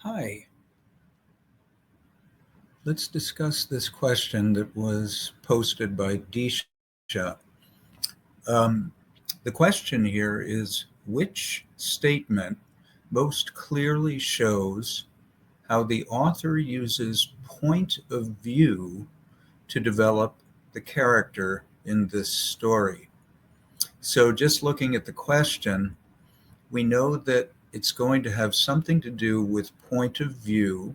Hi, let's discuss this question that was posted by Disha. Um, the question here is which statement most clearly shows how the author uses point of view to develop the character in this story? So, just looking at the question, we know that it's going to have something to do with point of view,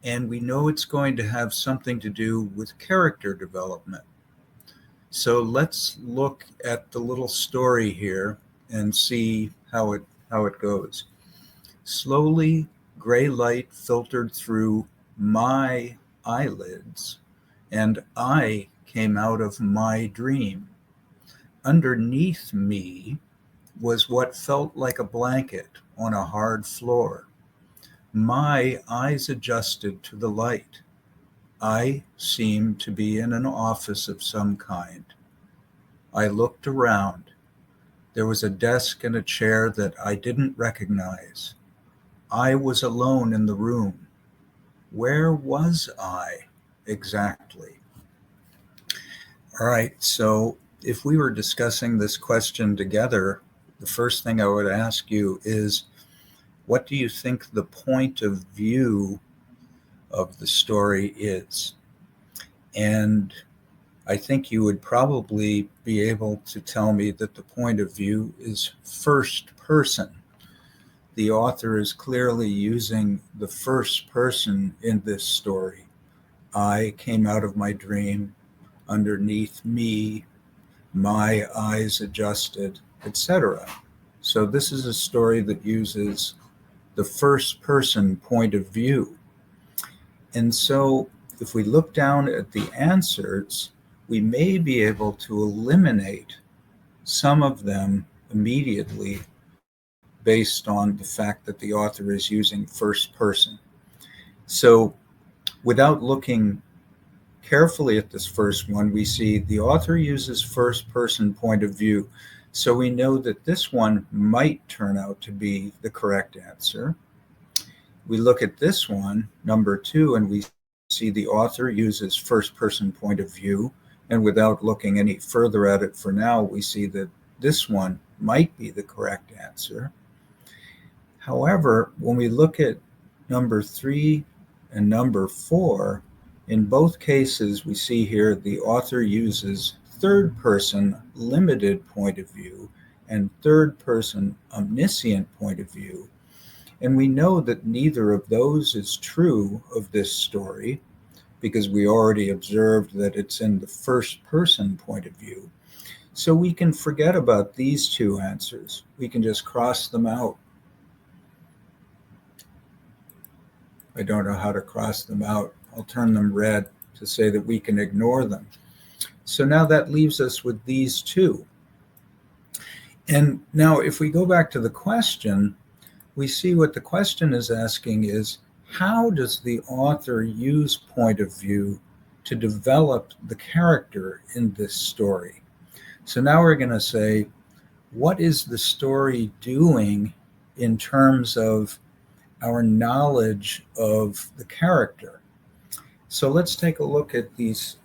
and we know it's going to have something to do with character development. So let's look at the little story here and see how it goes. Slowly, gray light filtered through my eyelids, and I came out of my dream. Underneath me was what felt like a blanket on a hard floor. My eyes adjusted to the light. I seemed to be in an office of some kind. I looked around. There was a desk and a chair that I didn't recognize. I was alone in the room. Where was I exactly? All right, so if we were discussing this question together, the first thing I would ask you is what do you think the point of view of the story is? And I think you would probably be able to tell me that the point of view is first person. The author is clearly using the first person in this story. I came out of my dream, underneath me, my eyes adjusted, etc. So, this is a story that uses the first person point of view. And so, if we look down at the answers, we may be able to eliminate some of them immediately based on the fact that the author is using first person. So, without looking carefully at this first one, we see the author uses first person point of view. So, we know that this one might turn out to be the correct answer. We look at this one, number two, and we see the author uses first person point of view. And without looking any further at it for now, we see that this one might be the correct answer. However, when we look at number three and number four, in both cases, we see here the author uses third person limited point of view and third person omniscient point of view. And we know that neither of those is true of this story because we already observed that it's in the first person point of view. So we can forget about these two answers. We can just cross them out. I don't know how to cross them out. I'll turn them red to say that we can ignore them. So now that leaves us with these two. And now if we go back to the question, we see what the question is asking is how does the author use point of view to develop the character in this story? So now we're going to say, what is the story doing in terms of our knowledge of the character? So let's take a look at these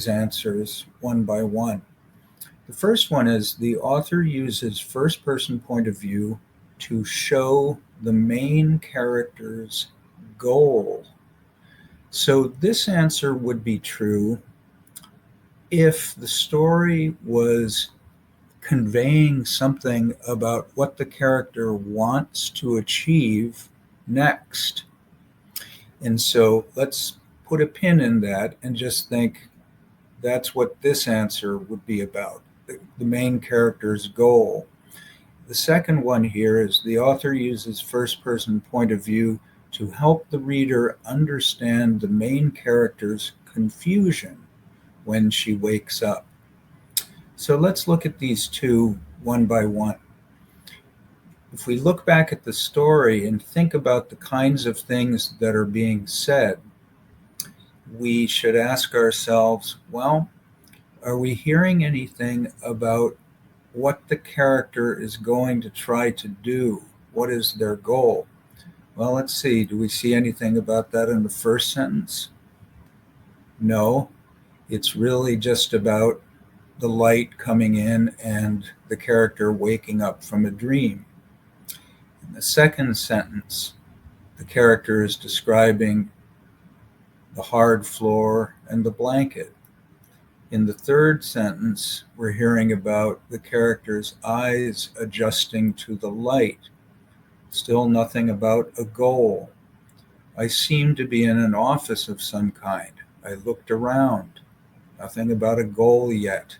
answers one by one. The first one is the author uses first person point of view to show the main character's goal. So this answer would be true if the story was conveying something about what the character wants to achieve next. And so let's put a pin in that and just think that's what this answer would be about, the main character's goal. The second one here is the author uses first person point of view to help the reader understand the main character's confusion when she wakes up. So let's look at these two one by one. If we look back at the story and think about the kinds of things that are being said, we should ask ourselves, well, are we hearing anything about what the character is going to try to do? What is their goal? Well, let's see. Do we see anything about that in the first sentence? No. It's really just about the light coming in and the character waking up from a dream. In the second sentence, the character is describing the hard floor and the blanket. In the third sentence, we're hearing about the character's eyes adjusting to the light. Still nothing about a goal. I seemed to be in an office of some kind. I looked around. Nothing about a goal yet.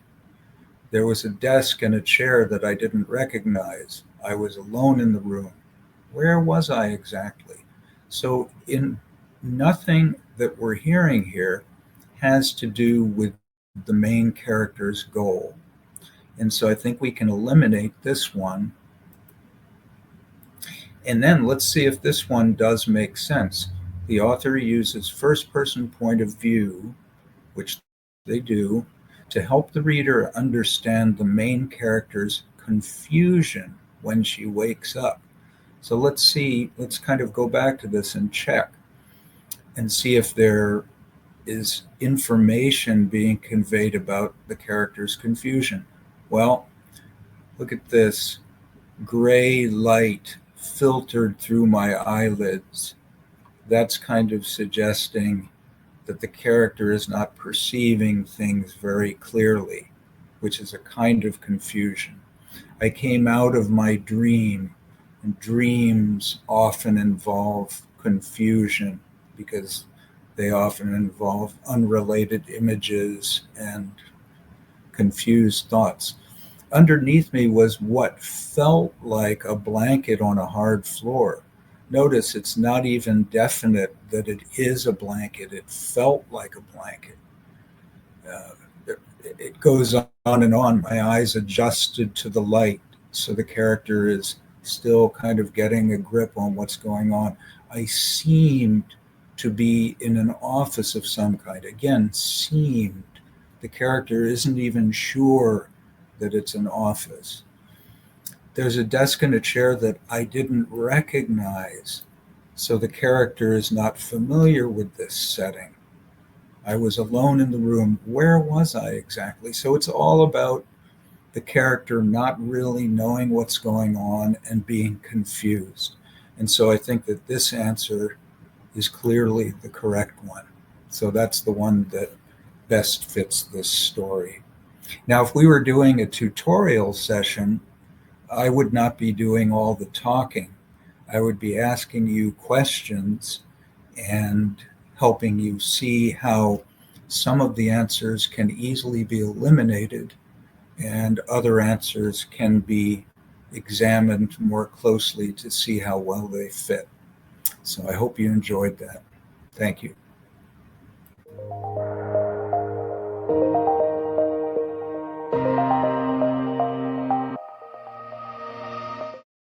There was a desk and a chair that I didn't recognize. I was alone in the room. Where was I exactly? So, in nothing that we're hearing here has to do with the main character's goal. And so I think we can eliminate this one. And then let's see if this one does make sense. The author uses first person point of view, which they do, to help the reader understand the main character's confusion when she wakes up. So let's see, let's kind of go back to this and check and see if there is information being conveyed about the character's confusion. Well, look at this. Gray light filtered through my eyelids. That's kind of suggesting that the character is not perceiving things very clearly, which is a kind of confusion. I came out of my dream, and dreams often involve confusion because they often involve unrelated images and confused thoughts. Underneath me was what felt like a blanket on a hard floor. Notice it's not even definite that it is a blanket. It felt like a blanket. Uh, it goes on and on. My eyes adjusted to the light, so the character is still kind of getting a grip on what's going on. I seemed to be in an office of some kind. Again, seemed. The character isn't even sure that it's an office. There's a desk and a chair that I didn't recognize, so the character is not familiar with this setting. I was alone in the room. Where was I exactly? So it's all about the character not really knowing what's going on and being confused. And so I think that this answer is clearly the correct one. So that's the one that best fits this story. Now, if we were doing a tutorial session, I would not be doing all the talking. I would be asking you questions and helping you see how some of the answers can easily be eliminated and other answers can be examined more closely to see how well they fit. So I hope you enjoyed that. Thank you.